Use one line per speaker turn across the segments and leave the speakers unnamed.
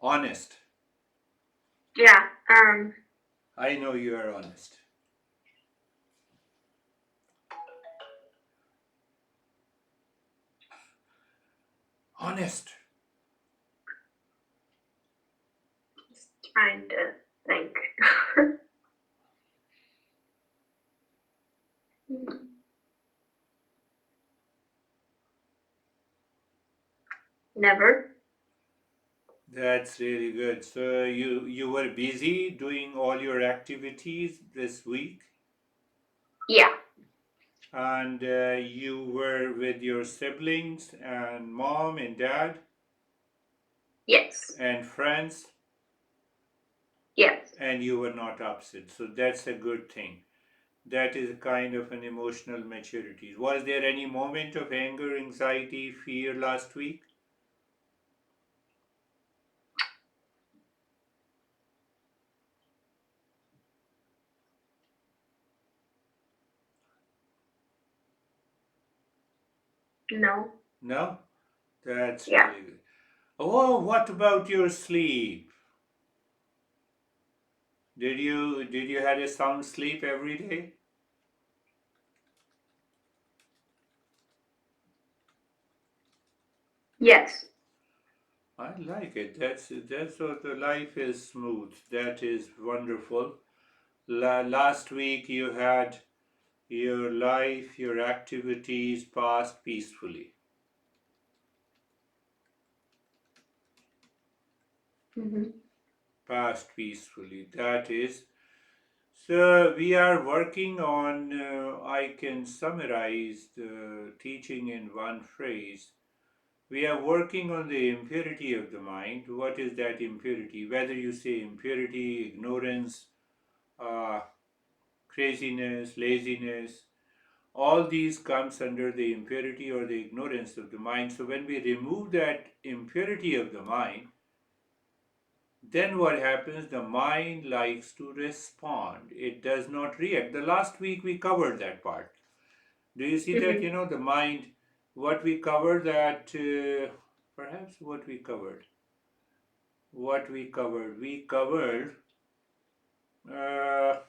Honest.
Yeah.
I know you are honest. Honest.
Just trying to think. Never.
That's really good. So you were busy doing all your activities this week,
Yeah.
and you were with your siblings and mom and dad
Yes.
and friends,
Yes.
and you were not upset. So that's a good thing. That is a kind of an emotional maturity. Was there any moment of anger, anxiety, fear last week?
No.
No? That's
Yeah.
really good. Oh, what about your sleep? Did you had a sound sleep every day?
Yes.
I like it. That's what the life is smooth. That is wonderful. Last week you had your life, your activities passed peacefully.
Hmm.
Passed peacefully. That is. So we are working on. I can summarize the teaching in one phrase. We are working on the impurity of the mind. What is that impurity? Whether you say impurity, ignorance, uh, craziness, laziness, all these comes under the impurity or the ignorance of the mind. So when we remove that impurity of the mind, then what happens? The mind likes to respond. It does not react. The last week we covered that part. Do you see that?
Hmm.
The mind, what we covered that, perhaps what we covered. What we covered? We covered, uh,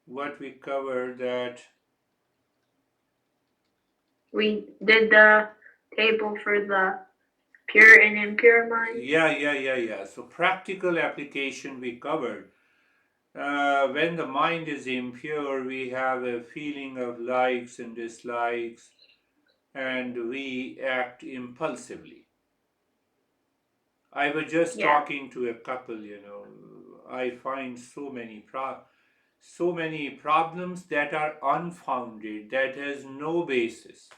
what we covered that.
We did the table for the pure and impure mind.
Yeah. So practical application we covered. When the mind is impure, we have a feeling of likes and dislikes, and we act impulsively. I was just
Yeah.
talking to a couple. I find so many problems that are unfounded, that has no basis.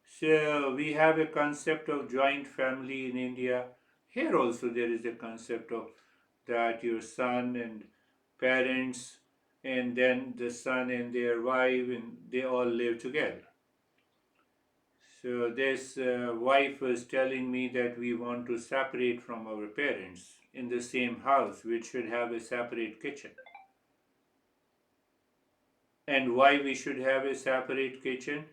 So we have a concept of joint family in India. Here also there is a concept of that your son and parents, and then the son and their wife, and they all live together. So this wife was telling me that we want to separate from our parents in the same house, which should have a separate kitchen. And why we should have a separate kitchen?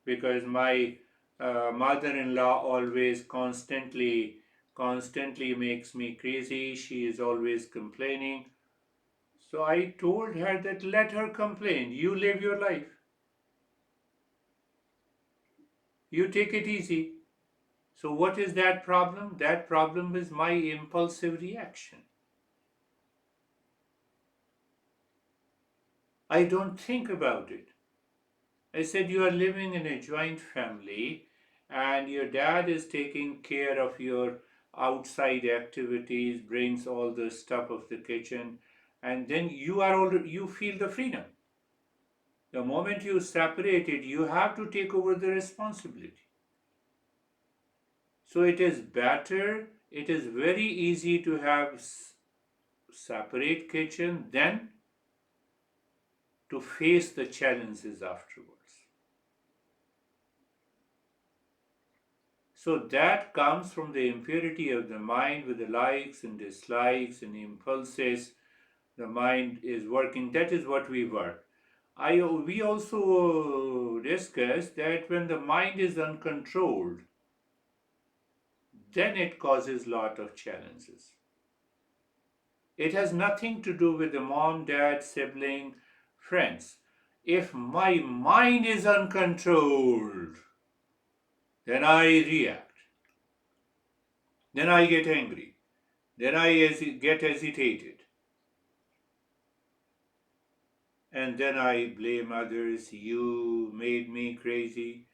Because my mother-in-law always constantly makes me crazy. She is always complaining. So I told her that let her complain. You live your life. You take it easy. So what is that problem? That problem is my impulsive reaction. I don't think about it. I said, you are living in a joint family and your dad is taking care of your outside activities, brings all the stuff of the kitchen, and then you feel the freedom. The moment you separate it, you have to take over the responsibility. So it is better, it is very easy to have separate kitchen than to face the challenges afterwards. So that comes from the impurity of the mind with the likes and dislikes and impulses. The mind is working. That is what we work. we also discussed that when the mind is uncontrolled, then it causes lot of challenges. It has nothing to do with the mom, dad, sibling, friends. If my mind is uncontrolled, then I react, then I get angry, then I get agitated, and then I blame others. You made me crazy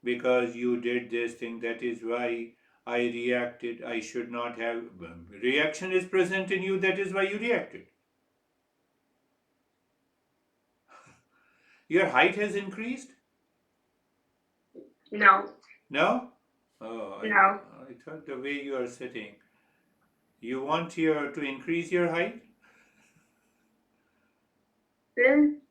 because you did this thing. That is why I reacted. I should not have. Reaction is present in you. That is why you reacted. Your height has increased?
No,
No? Oh,
no.
I thought the way you are sitting. You want to increase your height?
Then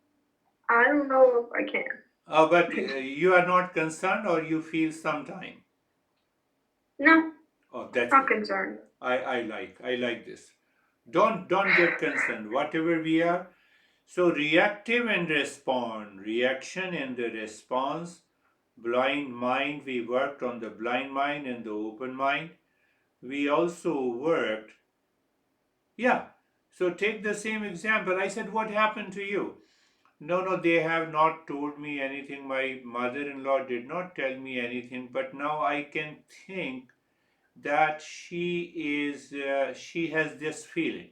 I don't know if I can.
But you are not concerned, or you feel sometime.
No,
Oh, that's
not
good.
concerned.
I like this. Don't get concerned. Whatever we are. So reactive and respond. Reaction and the response. Blind mind. We worked on the blind mind and the open mind. We also worked. Yeah. So take the same example. I said, what happened to you? No, no, they have not told me anything. My mother in law did not tell me anything, but now I can think that she has this feeling.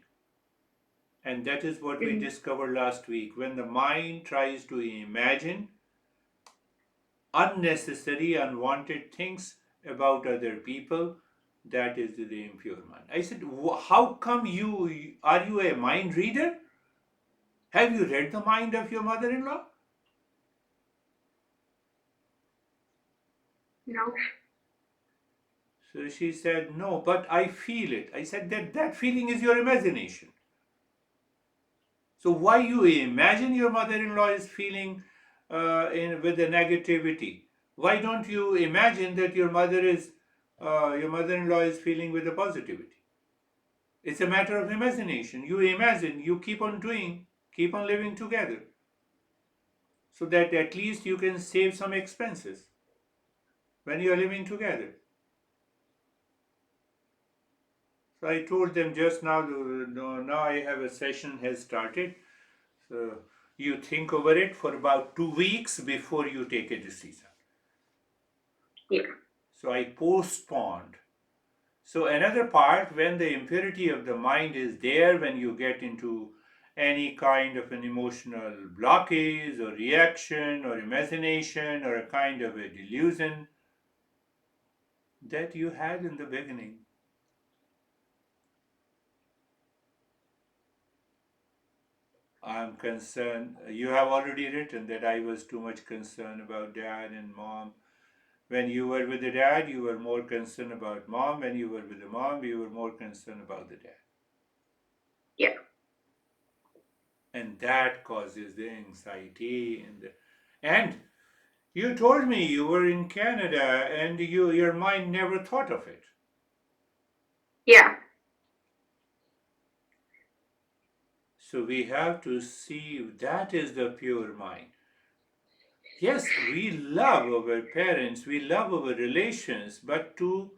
And that is what we
Mm,
discovered last week. When the mind tries to imagine unnecessary, unwanted things about other people, that is the impure mind. I said, how come are you a mind reader? Have you read the mind of your mother in law?
no,
So she said, no, but I feel it. I said, that feeling is your imagination. So why you imagine your mother-in-law is feeling with the negativity? Why don't you imagine that your mother-in-law is feeling with the positivity? It's a matter of imagination. You imagine, you keep on doing, keep on living together, so that at least you can save some expenses when you are living together. So I told them just now. Now I have a session has started. So you think over it for about 2 weeks before you take a decision.
yeah,
So I postponed. So another part, when the impurity of the mind is there, when you get into any kind of an emotional blockage or reaction or imagination or a kind of a delusion that you had in the beginning. I'm concerned. You have already written that I was too much concerned about dad and mom. When you were with the dad, you were more concerned about mom. When you were with the mom, you were more concerned about the dad.
yeah,
And that causes the anxiety and you told me you were in Canada and your mind never thought of it.
yeah,
So we have to see that is the pure mind. Yes, we love our parents, we love our relations, but to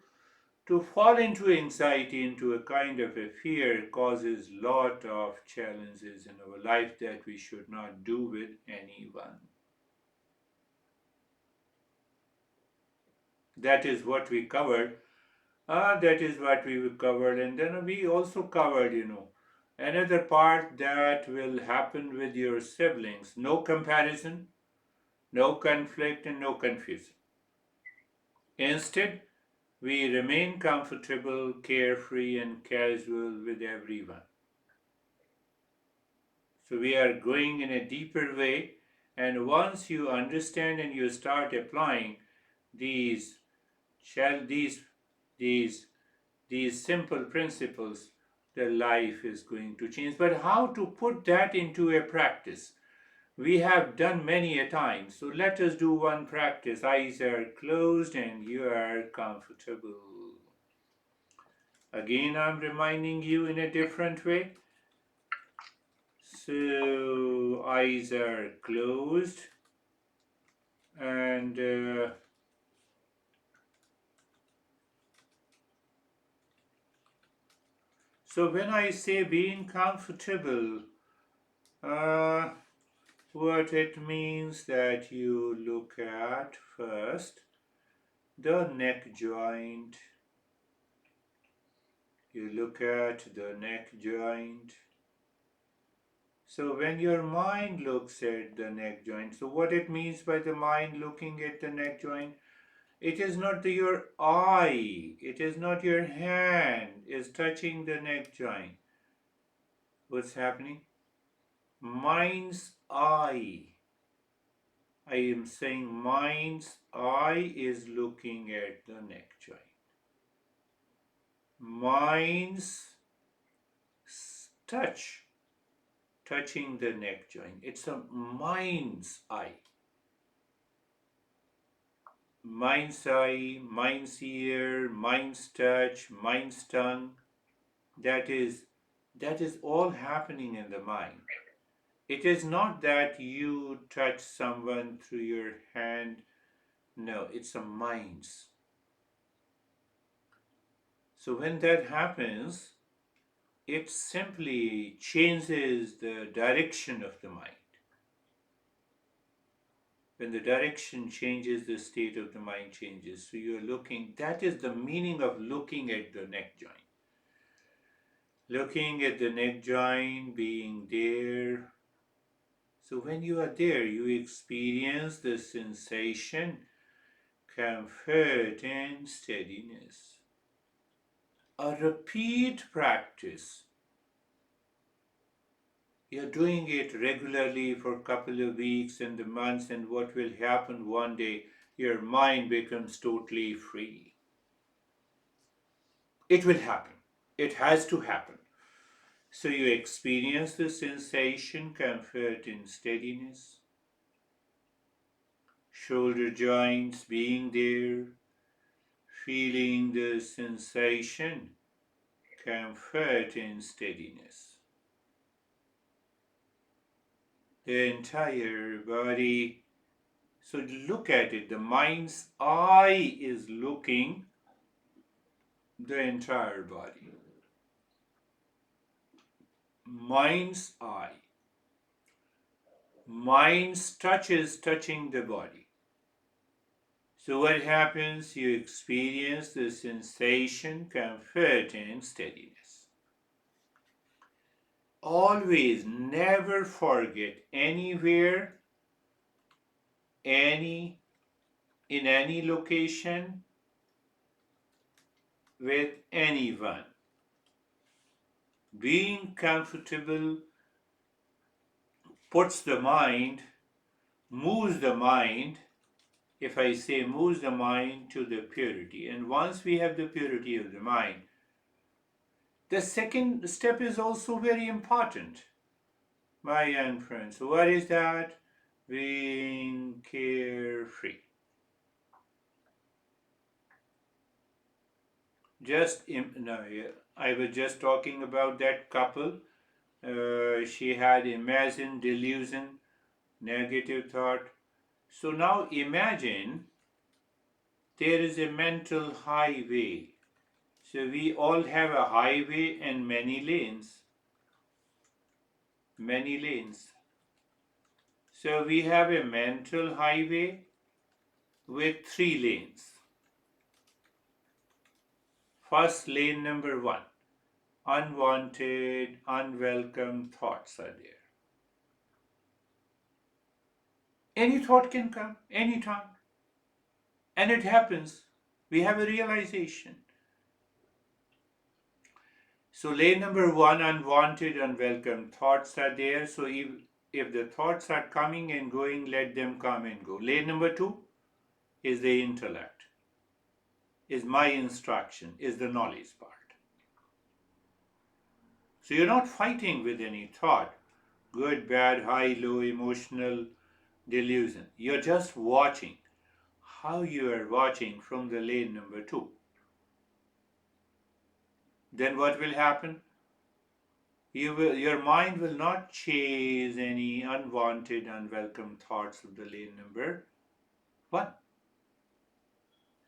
fall into anxiety, into a kind of a fear, causes lot of challenges in our life that we should not do with anyone. That is what we covered. That is what we covered, and then we also covered, another part that will happen with your siblings. No comparison, no conflict, and no confusion. Instead, we remain comfortable, carefree, and casual with everyone. So we are going in a deeper way, and once you understand and you start applying these shall these these simple principles, the life is going to change. But how to put that into a practice? We have done many a time. So let us do one practice. Eyes are closed and you are comfortable. Again, I'm reminding you in a different way. So eyes are closed, and so when I say being comfortable, uh, what it means that you look at first the neck joint. You look at the neck joint. So when your mind looks at the neck joint, so what it means by the mind looking at the neck joint, it is not your eye, it is not your hand is touching the neck joint. What's happening? Mind's eye. I am saying mind's eye is looking at the neck joint. Mind's touch, touching the neck joint. It's a mind's eye. Mind's eye, mind's ear, mind's touch, mind's tongue. That is all happening in the mind. It is not that you touch someone through your hand. No, it's a mind's. So when that happens, it simply changes the direction of the mind. When the direction changes, the state of the mind changes. So you're looking, that is the meaning of looking at the neck joint. Looking at the neck joint, being there. So when you are there, you experience the sensation, comfort, and steadiness. A repeat practice. You're doing it regularly for a couple of weeks and the months, and what will happen one day, your mind becomes totally free. It will happen. It has to happen. So you experience the sensation, comfort, and steadiness. Shoulder joints being there, feeling the sensation, comfort, and steadiness. The entire body. So look at it. The mind's eye is looking the entire body. Mind's eye. Mind's touch is touching the body. So what happens? You experience the sensation, comfort, and steadiness. Always never forget anywhere, in any location, with anyone. Being comfortable puts the mind, moves the mind, if I say moves the mind to the purity. And once we have the purity of the mind, the second step is also very important, my young friends. What is that? Being carefree. No, I was just talking about that couple. She had imagined delusion, negative thought. So now imagine there is a mental highway. So we all have a highway and many lanes. Many lanes. So we have a mental highway with 3 lanes. First lane number 1. Unwanted, unwelcome thoughts are there. Any thought can come, anytime. And it happens. We have a realization. So lane number 1, unwanted, unwelcome thoughts are there. So if the thoughts are coming and going, let them come and go. Lane number 2 is the intellect, is my instruction, is the knowledge part. So you're not fighting with any thought, good, bad, high, low, emotional, delusion. You're just watching. How you are watching from the lane number 2. Then what will happen? Your mind will not chase any unwanted, unwelcome thoughts of the lane number one.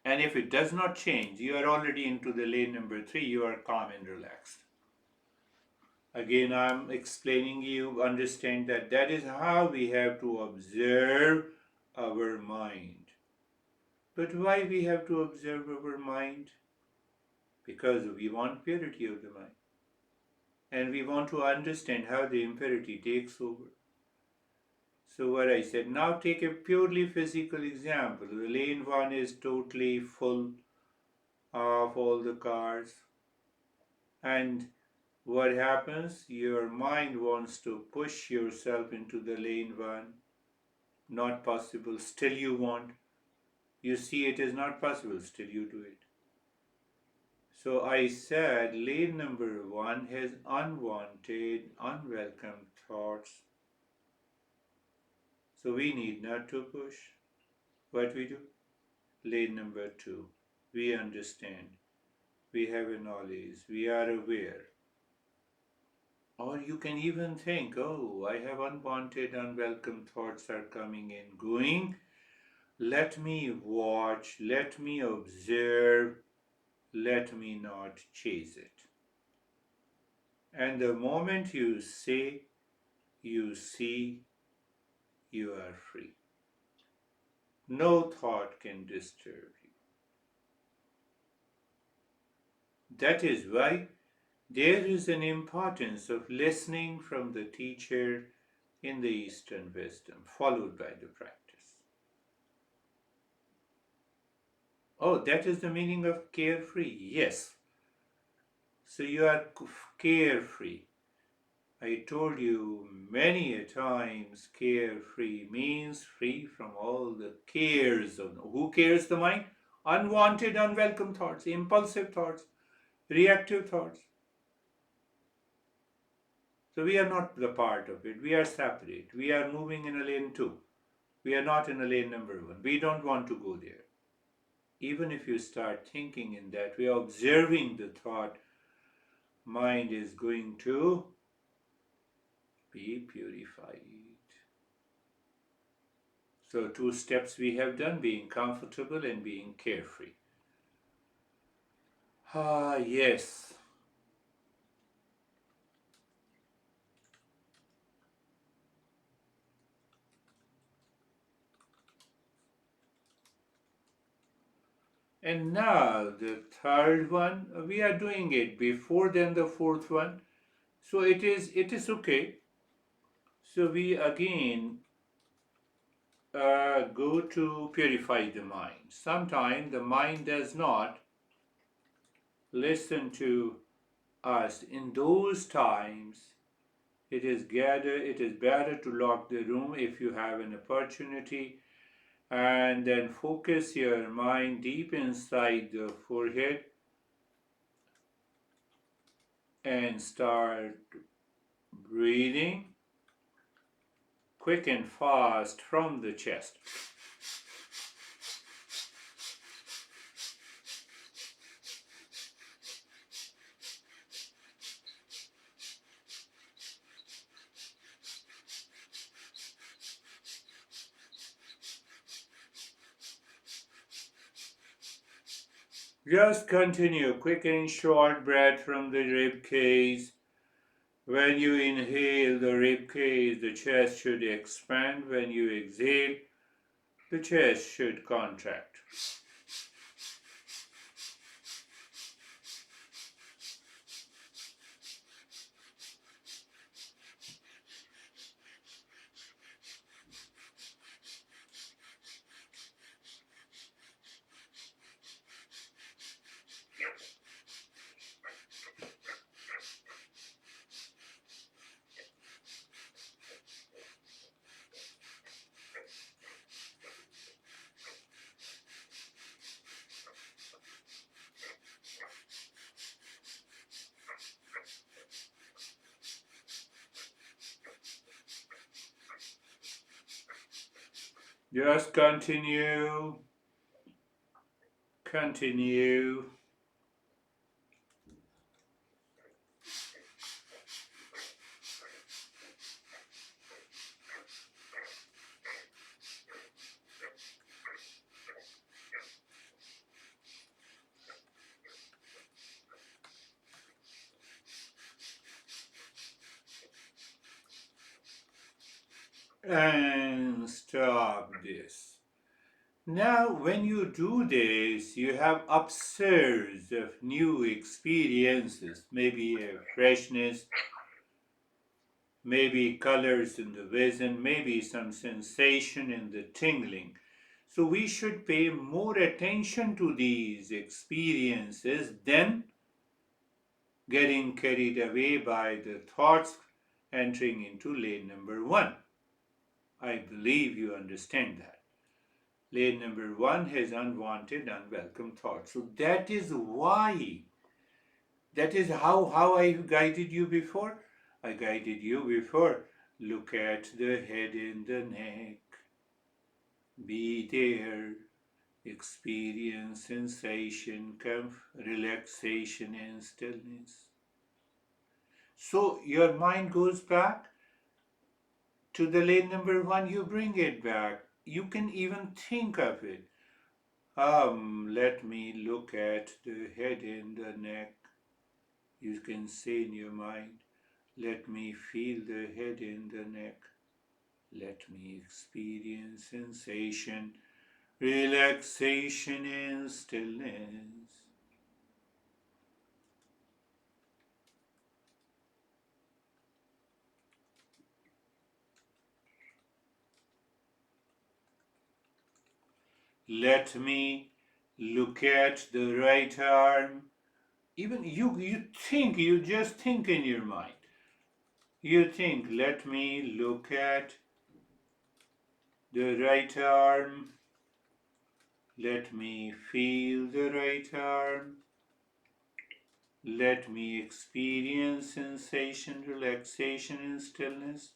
And if it does not change, you are already into the lane number three, you are calm and relaxed. Again, I'm explaining you, understand that that is how we have to observe our mind. But why we have to observe our mind? Because we want purity of the mind. And we want to understand how the impurity takes over. So what I said, now take a purely physical example. The lane one is totally full of all the cars. And what happens? Your mind wants to push yourself into the lane one. Not possible. Still you want. You see it is not possible. Still you do it. So I said lane number one has unwanted, unwelcome thoughts. So we need not to push. What we do? Lane number two. We understand. We have a knowledge. We are aware. Or you can even think, oh, I have unwanted, unwelcome thoughts are coming and going. Let me watch, let me observe, let me not chase it. And the moment you say, you see, you are free. No thought can disturb you. That is why there is an importance of listening from the teacher in the Eastern wisdom, followed by the practice. Oh, that is the meaning of carefree. Yes. So you are carefree. I told you many a times carefree means free from all the cares of who cares the mind? Unwanted, unwelcome thoughts, impulsive thoughts, reactive thoughts. So we are not the part of it. We are separate. We are moving in a lane two. We are not in a lane number one. We don't want to go there. Even if you start thinking in that way, observing the thought, mind is going to be purified. So, two steps we have done, being comfortable and being carefree. Ah, yes. And now the third one, we are doing it before then the fourth one. So it is okay. So we again go to purify the mind. Sometimes the mind does not listen to us. In those times, it is better to lock the room if you have an opportunity, and then focus your mind deep inside the forehead and start breathing quick and fast from the chest. Just continue quick and short breath from the rib cage. When you inhale the rib cage, the chest should expand. When you exhale, the chest should contract. Just continue. Continue. And stop this. Now, when you do this, you have upsurge of new experiences, maybe a freshness, maybe colors in the vision, maybe some sensation in the tingling. So, we should pay more attention to these experiences than getting carried away by the thoughts entering into lane number one. I believe you understand that. Lane number one has unwanted, unwelcome thoughts. So that is how I guided you before. I guided you before. Look at the head and the neck. Be there. Experience sensation, relaxation, and stillness. So your mind goes back to the lane number one, you bring it back. You can even think of it. Let me look at the head and the neck. You can say in your mind, let me feel the head and the neck. Let me experience sensation, relaxation, and stillness. Let me look at the right arm. Even you just think in your mind. You think, let me look at the right arm. Let me feel the right arm. Let me experience sensation, relaxation, and stillness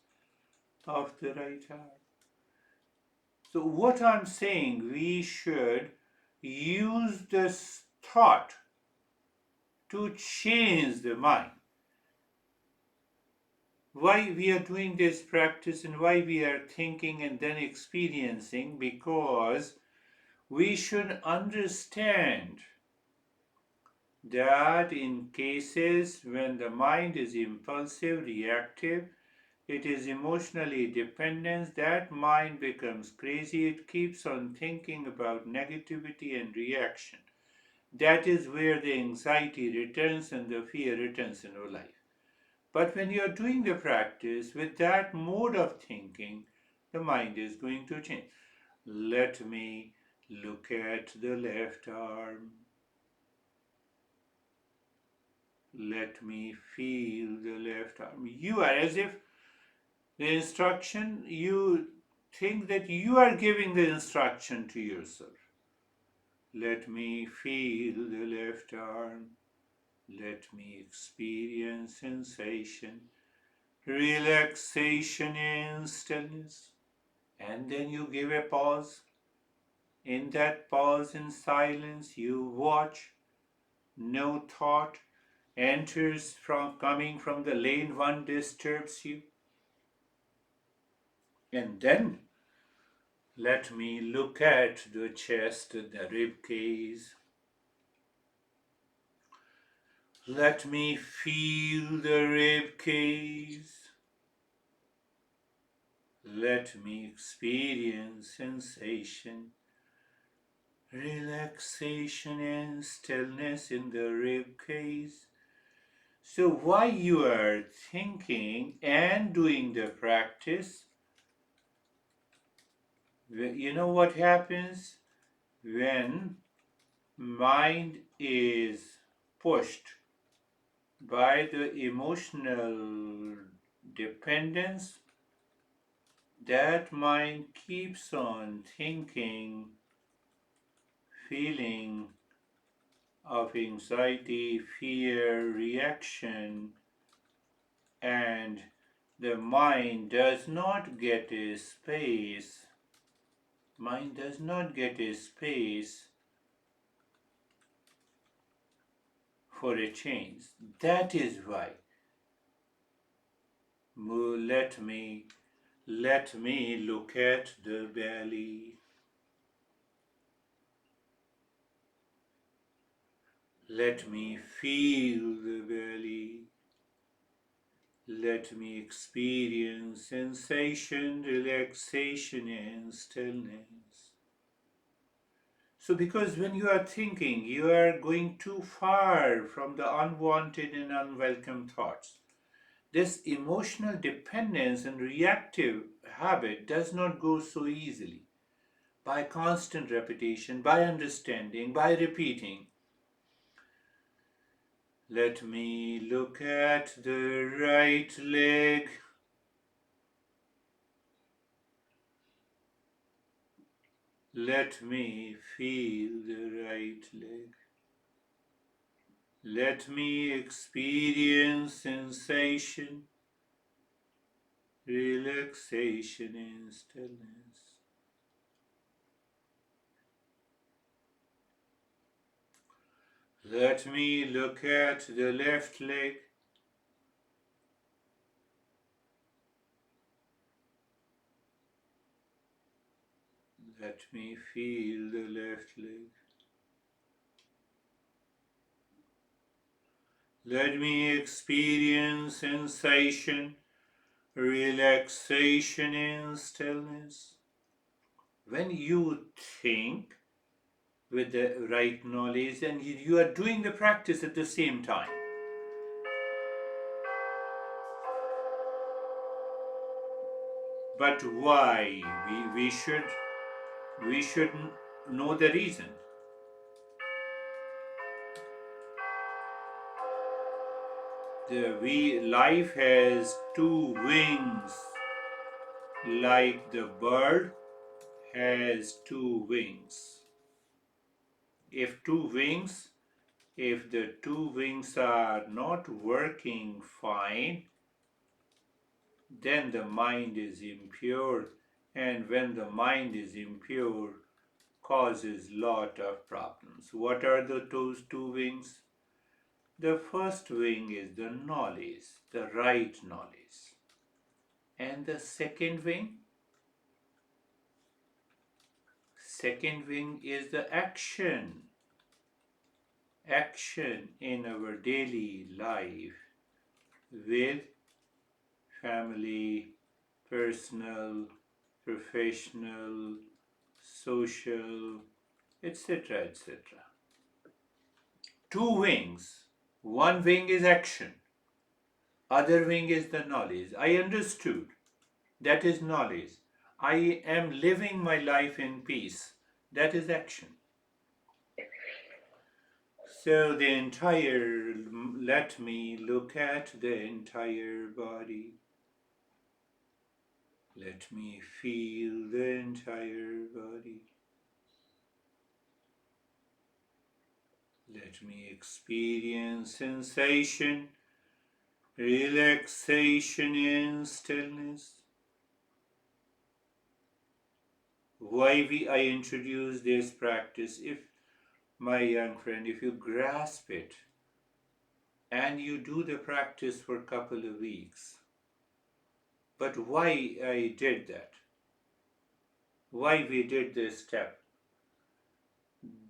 of the right arm. So, what I'm saying, we should use this thought to change the mind. Why we are doing this practice and why we are thinking and then experiencing? Because we should understand that in cases when the mind is impulsive, reactive, it is emotionally dependent, that mind becomes crazy, it keeps on thinking about negativity and reaction. That is where the anxiety returns and the fear returns in our life. But when you are doing the practice with that mode of thinking, the mind is going to change. Let me look at the left arm. Let me feel the left arm. You are as if the instruction, you think that you are giving the instruction to yourself. Let me feel the left arm. Let me experience sensation, relaxation, and stillness. And then you give a pause. In that pause in silence, you watch. No thought enters from coming from the lane one disturbs you. And then let me look at the chest, the rib cage. Let me feel the rib cage. Let me experience sensation, relaxation, and stillness in the rib cage. So while you are thinking and doing the practice, you know what happens when mind is pushed by the emotional dependence, that mind keeps on thinking, feeling of anxiety, fear, reaction, and the mind does not get a space. Mind does not get a space for a change. That is why. Let me look at the belly. Let me feel the belly. Let me experience sensation, relaxation, and stillness. So, because when you are thinking, you are going too far from the unwanted and unwelcome thoughts. This emotional dependence and reactive habit does not go so easily. By constant repetition, by understanding, by repeating, let me look at the right leg. Let me feel the right leg. Let me experience sensation, relaxation, and stillness. Let me look at the left leg. Let me feel the left leg. Let me experience sensation, relaxation, and stillness. When you think with the right knowledge and you are doing the practice at the same time. But why? We should know the reason. Life has two wings, like the bird has two wings. If two wings, if the two wings are not working fine, then the mind is impure, and when the mind is impure, causes lot of problems. What are those two wings? The first wing is the knowledge, the right knowledge. And the second wing is the action in our daily life with family, personal, professional, social, etc. etc. Two wings. One wing is action, other wing is the knowledge. I understood. That is knowledge. I am living my life in peace. That is action. So let me look at the entire body. Let me feel the entire body. Let me experience sensation, relaxation, and stillness. I introduce this practice? If, my young friend, if you grasp it and you do the practice for a couple of weeks, but why I did that? Why we did this step?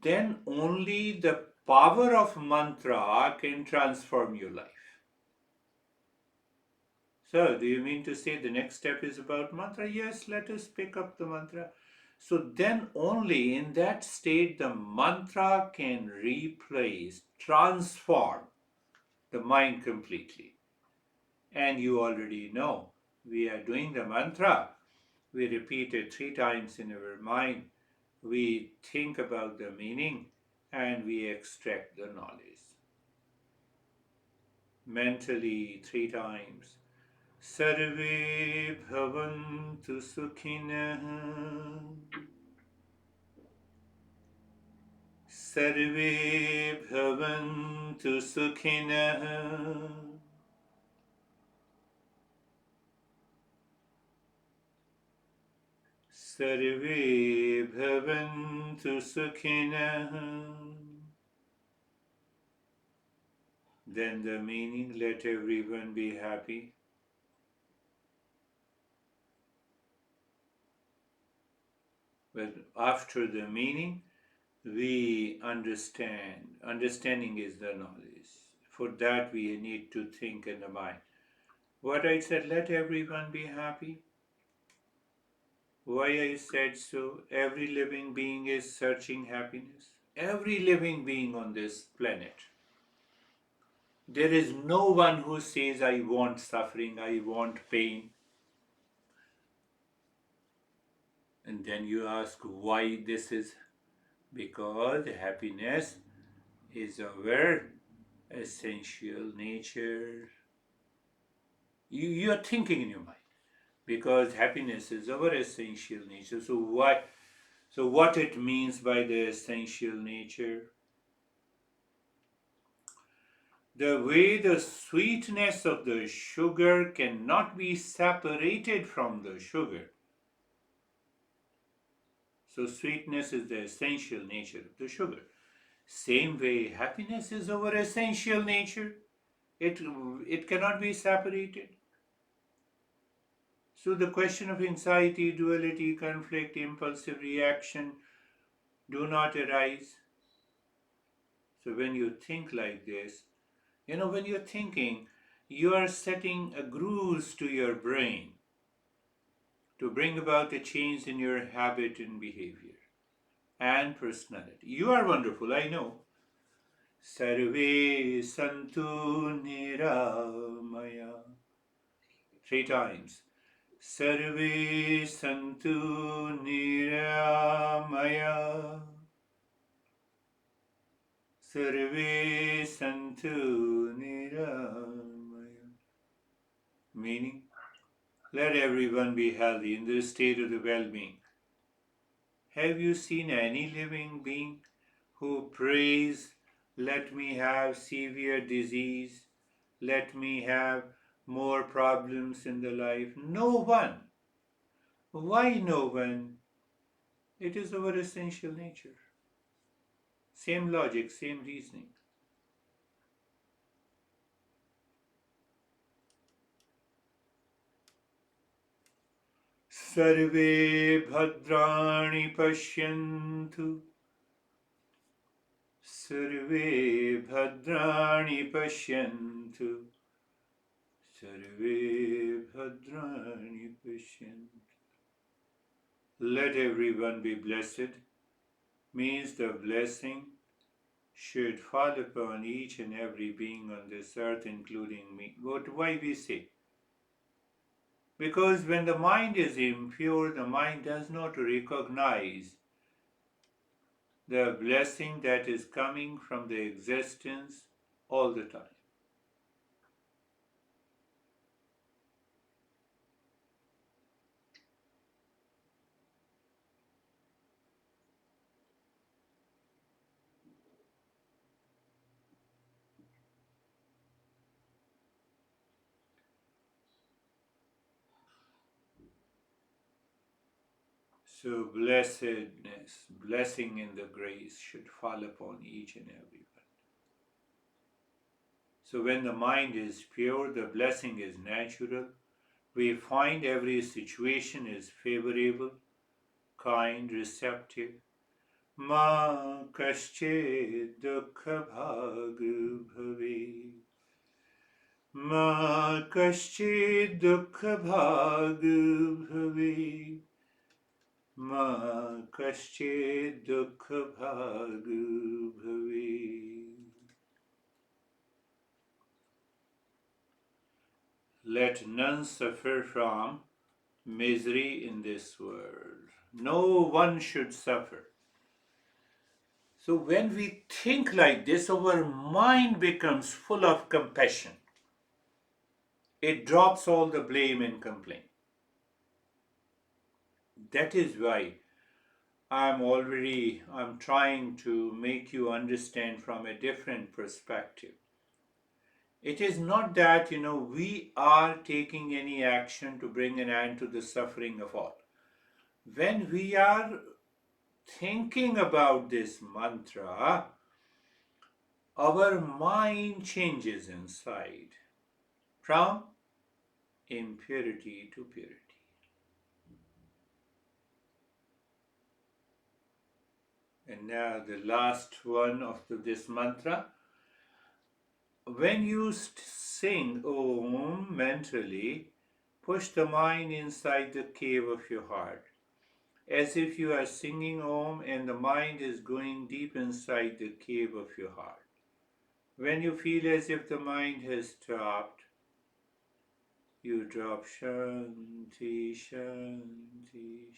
Then only the power of mantra can transform your life. So, do you mean to say the next step is about mantra? Yes, let us pick up the mantra. So, then only in that state the mantra can replace, transform the mind completely. And you already know we are doing the mantra. We repeat it 3 times in our mind. We think about the meaning and we extract the knowledge. Mentally 3 times. Sarve bhavantu sukhinah. Sarve bhavantu sukhinah. Sarve bhavantu sukhinah. Then the meaning, let everyone be happy. But after the meaning, we understand. Understanding is the knowledge. For that, we need to think in the mind. What I said, let everyone be happy. Why I said so? Every living being is searching happiness. Every living being on this planet. There is no one who says, I want suffering, I want pain. And then you ask why this is. Because happiness is our essential nature. You are thinking in your mind. Because happiness is our essential nature. So why? So what it means by the essential nature? The way the sweetness of the sugar cannot be separated from the sugar. So sweetness is the essential nature of the sugar. Same way, happiness is our essential nature. It, it cannot be separated. So the question of anxiety, duality, conflict, impulsive reaction do not arise. So when you think like this, when you're thinking, you are setting a grooves to your brain to bring about a change in your habit and behavior and personality. You are wonderful, I know. Sarve santu niramaya. 3 times. Sarve santu niramaya. Sarve santu niramaya. Meaning, let everyone be healthy in the state of the well-being. Have you seen any living being who prays, let me have severe disease, let me have more problems in the life? No one. Why no one? It is our essential nature. Same logic, same reasoning. Sarve bhadrani pashyantu. Sarve bhadrani pashyantu. Sarve bhadrani pashyantu. Let everyone be blessed means the blessing should fall upon each and every being on this earth, including me. Why we say? Because when the mind is impure, the mind does not recognize the blessing that is coming from the existence all the time. So blessedness, blessing in the grace should fall upon each and every one. So when the mind is pure, the blessing is natural. We find every situation is favorable, kind, receptive. Ma kaschet dukha bhag bhave. Ma kaschet dukha bhag bhave. Ma kaschet dukha bhag bhave. Let none suffer from misery in this world. No one should suffer. So when we think like this, our mind becomes full of compassion. It drops all the blame and complaint. That is why I'm trying to make you understand from a different perspective. It is not that, we are taking any action to bring an end to the suffering of all. When we are thinking about this mantra, our mind changes inside from impurity to purity. And now the last one of this mantra. When you sing Om mentally, push the mind inside the cave of your heart, as if you are singing Om and the mind is going deep inside the cave of your heart. When you feel as if the mind has stopped, you drop Shanti, Shanti,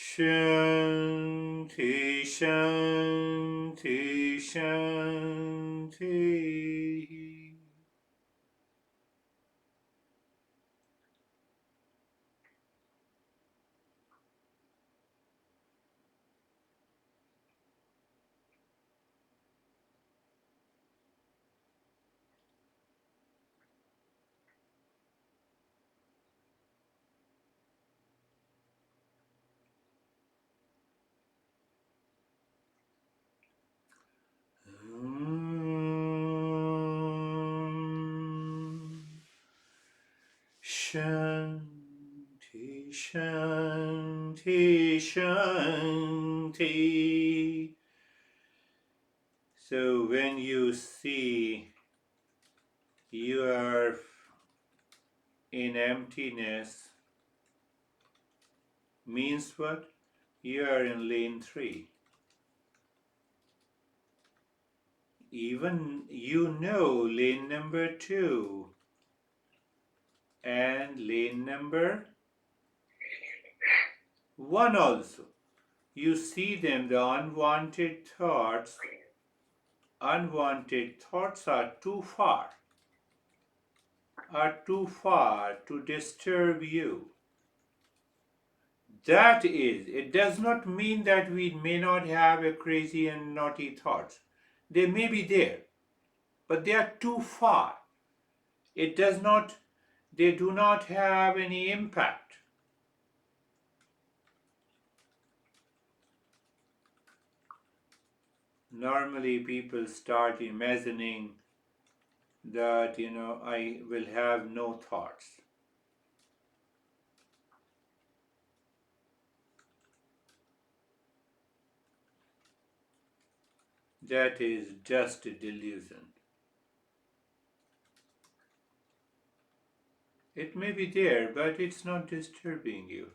Shanti, Shanti, Shanti. Shanti, Shanti, Shanti. So when you see you are in emptiness, means what? You are in lane 3. Even you know lane number 2 and lane number 1 also. You see them, the unwanted thoughts. Unwanted thoughts are too far to disturb you. That is, it does not mean that we may not have a crazy and naughty thoughts. They may be there, but they are too far. It does not, they do not have any impact. Normally, people start imagining that, I will have no thoughts. That is just a delusion. It may be there, but it's not disturbing you.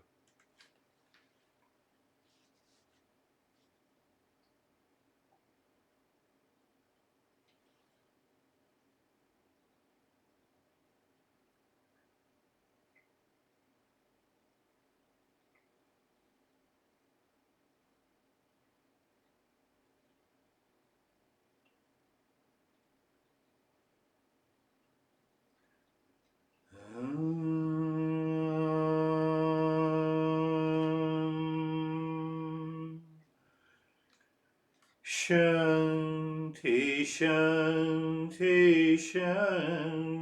Shanti, Shanti, Shanti.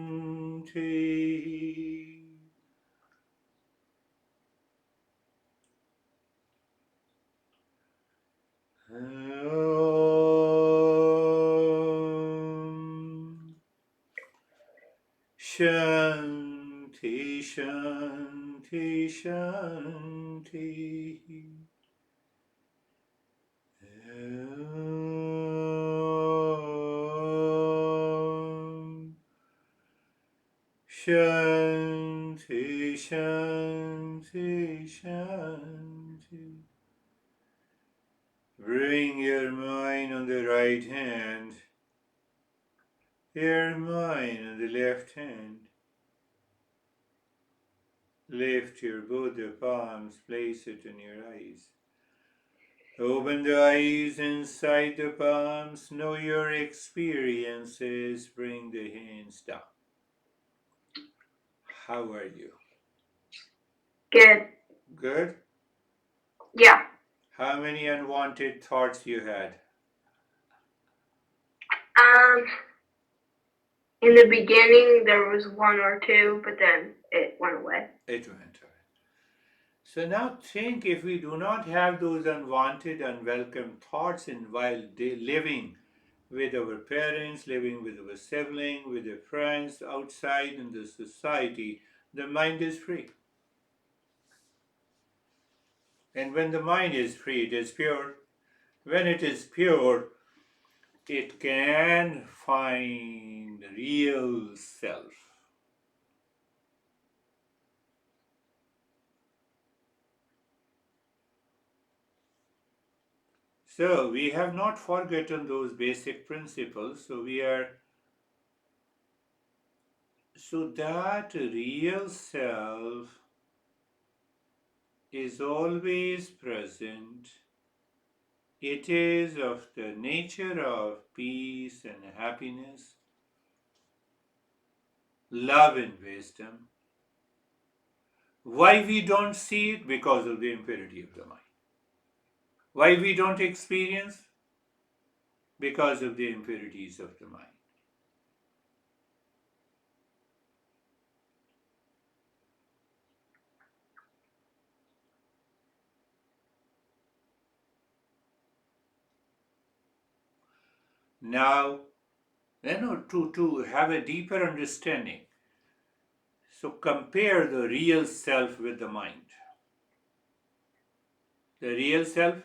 Om. Shanti, Shanti, Shanti. Om. Shanti, Shanti, Shanti. Bring your mind on the right hand, your mind on the left hand. Lift your both the palms, place it in your eyes. Open the eyes inside the palms, know your experiences, bring the hands down. How are you?
Good.
Good?
Yeah.
How many unwanted thoughts you had?
In the beginning there was 1 or 2, but then it went away.
It went away. So now think, if we do not have those unwanted, unwelcome thoughts in while living with our parents, living with our sibling, with our friends, outside in the society, the mind is free. And when the mind is free, it is pure. When it is pure, it can find real self. So we have not forgotten those basic principles. So that real self is always present. It is of the nature of peace and happiness, love and wisdom. Why we don't see it? Because of the impurity of the mind. Why we don't experience? Because of the impurities of the mind. Now, to have a deeper understanding, so compare the real self with the mind. The real self,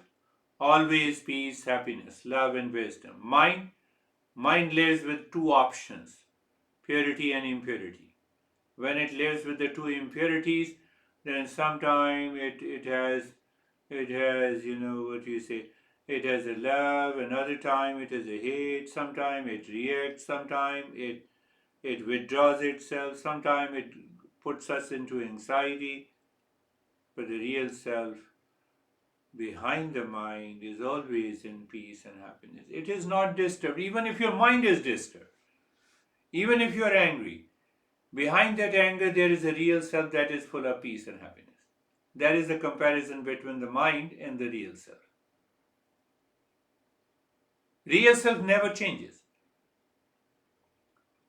always peace, happiness, love, and wisdom. Mind lives with two options, purity and impurity. When it lives with the two impurities, then sometime it has what you say, it has a love, another time it has a hate, sometime it reacts, sometime it withdraws itself, sometime it puts us into anxiety. But the real self behind the mind is always in peace and happiness. It is not disturbed, even if your mind is disturbed, even if you are angry. Behind that anger, there is a real self that is full of peace and happiness. That is the comparison between the mind and the real self. Real self never changes.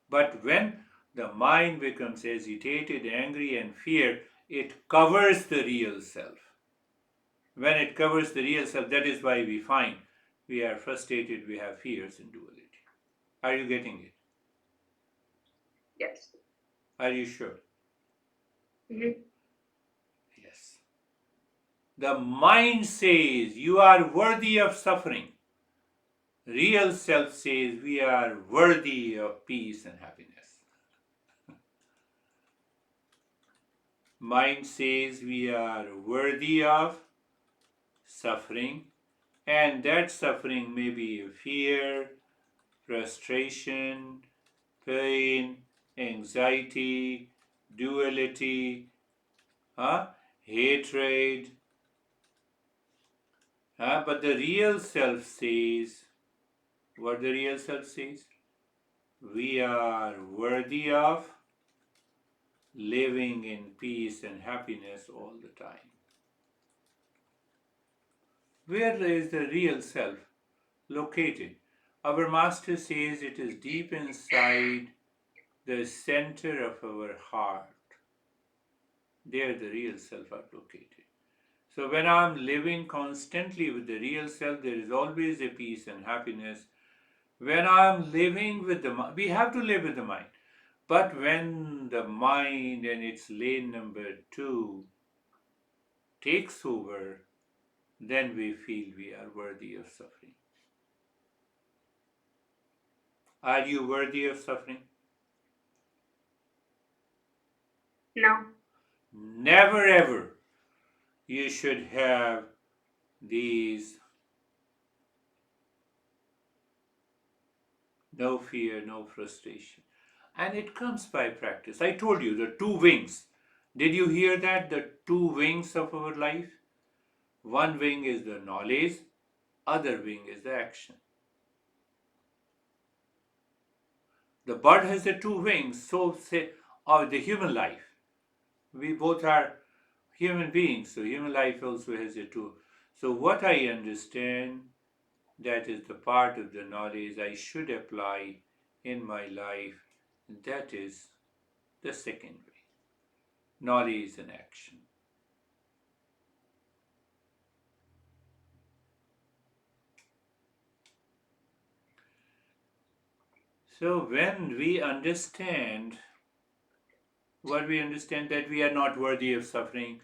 But when the mind becomes agitated, angry, and fear, it covers the real self. When it covers the real self, that is why we find we are frustrated, we have fears and duality. Are you getting it?
Yes.
Are you sure?
Mm-hmm.
Yes. The mind says you are worthy of suffering. Real self says we are worthy of peace and happiness. Mind says we are worthy of suffering, and that suffering may be fear, frustration, pain, anxiety, duality, hatred. But the real self says, what the real self says? We are worthy of living in peace and happiness all the time. Where is the real self located? Our master says it is deep inside the center of our heart. There the real self are located. So when I'm living constantly with the real self, there is always a peace and happiness. When I'm living with the mind, we have to live with the mind. But when the mind and its lane number two takes over, then we feel we are worthy of suffering. Are you worthy of suffering?
No.
Never ever you should have these no fear, no frustration. And it comes by practice. I told you the two wings. Did you hear that? The two wings of our life? One wing is the knowledge, other wing is the action. The bird has the two wings, so say of the human life. We both are human beings, so human life also has the two. So what I understand, that is the part of the knowledge I should apply in my life. That is the second way. Knowledge and action. So when we understand what we understand, that we are not worthy of suffering,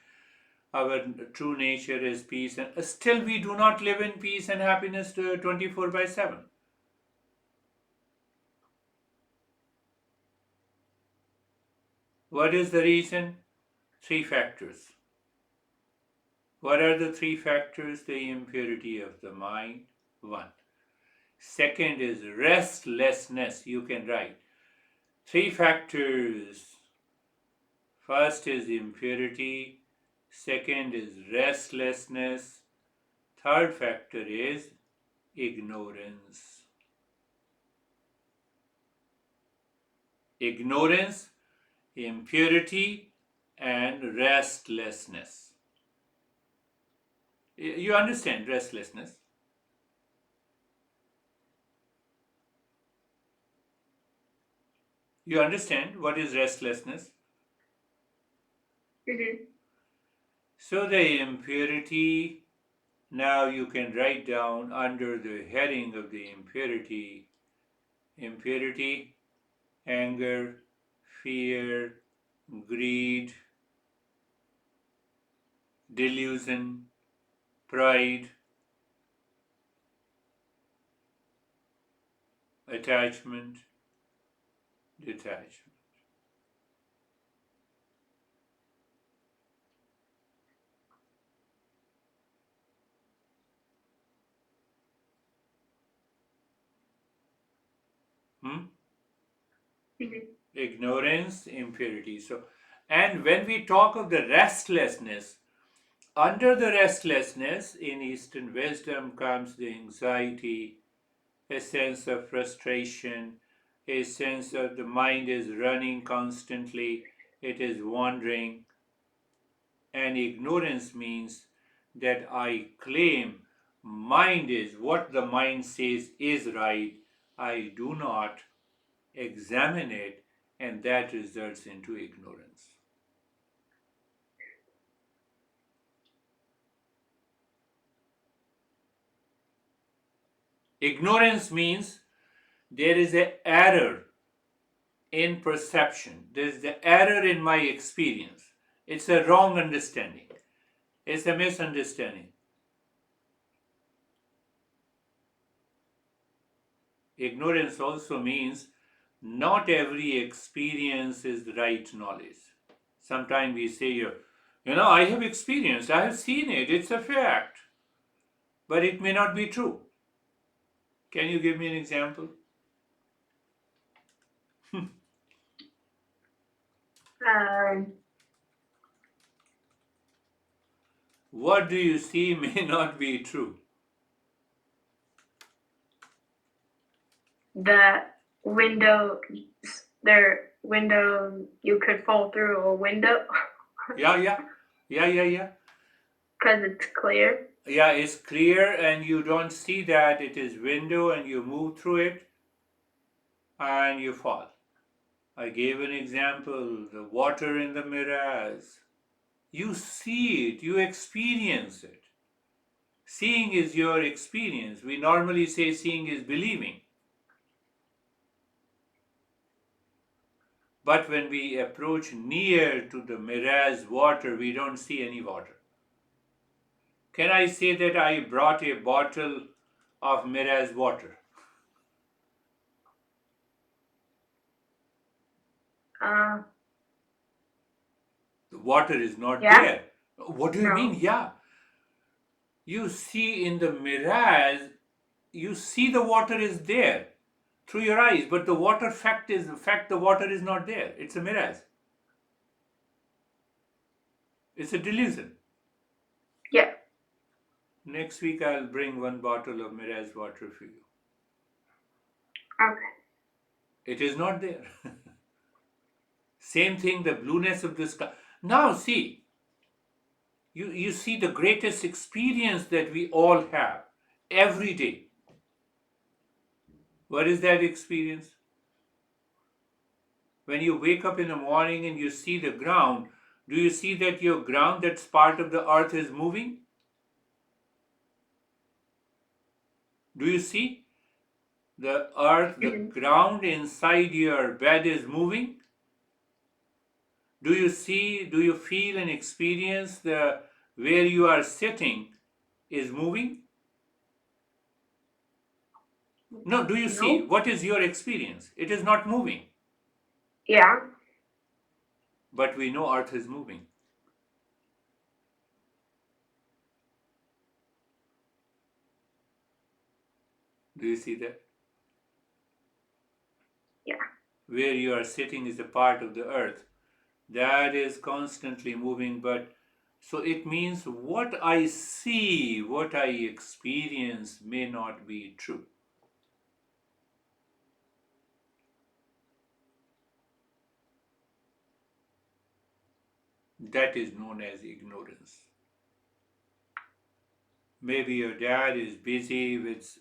our true nature is peace, and still we do not live in peace and happiness 24 by 7. What is the reason? Three factors. What are the three factors? The impurity of the mind, one. Second is restlessness. You can write. Three factors. First is impurity. Second is restlessness. Third factor is ignorance. Ignorance, impurity, and restlessness. You understand restlessness? You understand what is restlessness?
Mm-hmm.
So the impurity, now you can write down under the heading of the impurity, anger, fear, greed, delusion, pride, attachment, detachment. Hmm?
Mm-hmm.
Ignorance, impurity. So, and when we talk of the restlessness, under the restlessness in Eastern wisdom comes the anxiety, a sense of frustration, a sense of the mind is running constantly, it is wandering, and ignorance means that I claim mind is what the mind says is right. I do not examine it, and that results into ignorance. Ignorance means there is an error in perception, there is the error in my experience. It's a wrong understanding, it's a misunderstanding. Ignorance also means not every experience is the right knowledge. Sometimes we say, I have experienced, I have seen it, it's a fact, but it may not be true. Can you give me an example?
Um,
What do you see may not be true.
the window, their window, you could fall through a window
Yeah, yeah, yeah, yeah, yeah.
because it's clear.
Yeah, it's clear and you don't see that it is window and you move through it and you fall. I gave an example, the water in the mirrors. You see it, you experience it. Seeing is your experience. We normally say seeing is believing. But when we approach near to the mirror's water, we don't see any water. Can I say that I brought a bottle of mirror's water?
Uh,
The water is not
yeah,
there. What do you mean?
no,
Yeah. You see in the mirage, you see the water is there through your eyes, but the water fact the water is not there. It's a mirage. It's a delusion.
yeah,
Next week I'll bring one bottle of mirage water for you.
okay.
It is not there. Same thing, the blueness of the sky. Now see, you see the greatest experience that we all have every day. What is that experience? When you wake up in the morning and you see the ground, do you see that your ground, that's part of the earth, is moving? Do you see? The earth, the
Mhm.
ground inside your bed is moving? Do you see, do you feel and experience the where you are sitting is moving? No, do you see?
No.
What is your experience? It is not moving,
Yeah.
but we know earth is moving. Do you see that?
Yeah.
Where you are sitting is a part of the earth that is constantly moving, but so it means what I see, what I experience may not be true. That is known as ignorance. Maybe your dad is busy with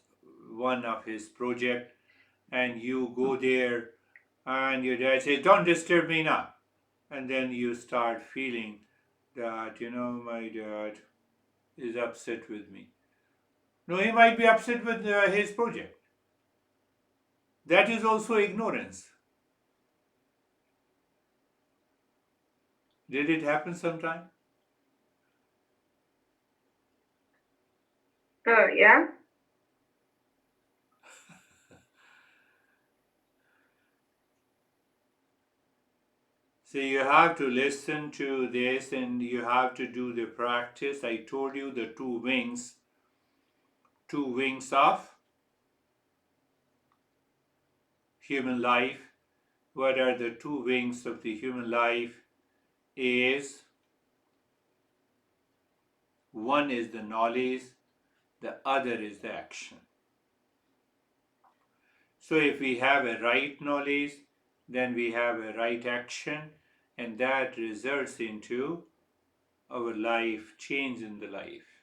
one of his project and you go there and your dad says, "Don't disturb me now." And then you start feeling that, my dad is upset with me. No, he might be upset with his project. That is also ignorance. Did it happen sometime?
Yeah.
So you have to listen to this and you have to do the practice. I told you the two wings of human life. What are the two wings of the human life? Is one is the knowledge, the other is the action. So if we have a right knowledge, then we have a right action, and that results into our life, change in the life.